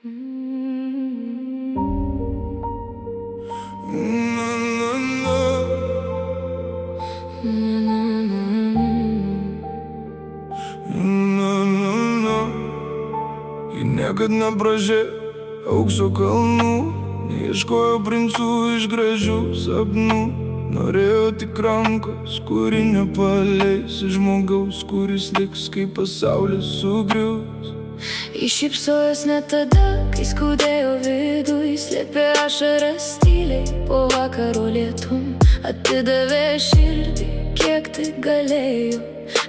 Ji niekad nebražė aukso kalnų, neieškojo princų iš gražių sapnų. Norėjo tik rankos, kuri nepaleis, žmogaus, kuris liks, kai pasaulis sugrius. Iššypsojęs net tada, kai skaudėjo viduj, slėpė ašaras tyliai po vakaro lietum. Atidavė širdį, kiek tik galėjo,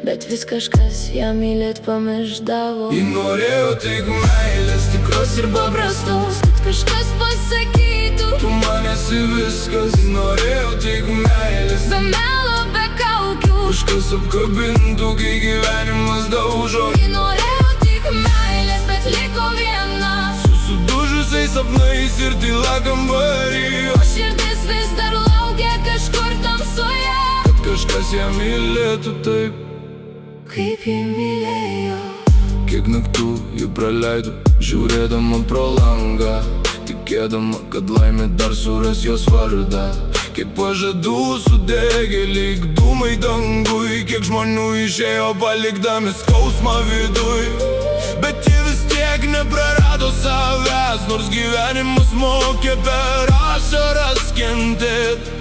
bet vis kažkas jam mylėt pamiršdavo. Ji norėjo tik meilės, tikros ir paprastos, kad kažkas pasakytų, tu man esi viskas. Ji norėjo tik meilės, be melo, be kaukių, kažkas apkabintų, kai gyvenimas daužo. Ji norėjo tik meilės, bet liko viena, su sudužusiais sapnais ir tyla kambarį. o širdis vis dar laukia kažkur tamsoje, kad kažkas ją mylėtų taip, kaip ji mylėjo. Kiek naktų ji praleido, žiūrėdama pro langą, tikėdama, kad laimė dar suras jos vardą. Kiek pažadų sudegė lyg dūmai dangui, kiek žmonių išėjo palikdami skausmą viduj. Bet ji vis tiek neprarado savęs, nors gyvenimus mokė per ašaras kentėt.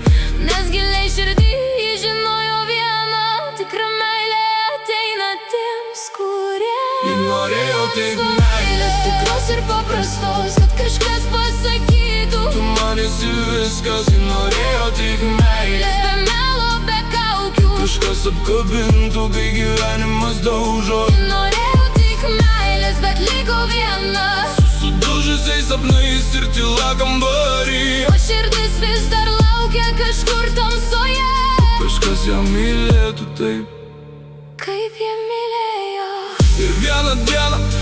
Nes giliai širdį ji žinojo vieną, tikra meilė ateina tiems, kurie Ji norėjo tik meilės, tikros ir paprastos, kad kažkas pasakytų, tu man esi viskas. Ji norėjo tik meilės, be melo, be kaukių, kažkas apkabintų, kai gyvenimas daužo. Ji norėjo tik meilės, bet liko viena, su sudužusiais sapnais ir tyla kambarį, o širdis vis dar laukia kažkur tamsoje, kažkas ją mylėtų taip, kaip ji mylėjo. ir vieną dieną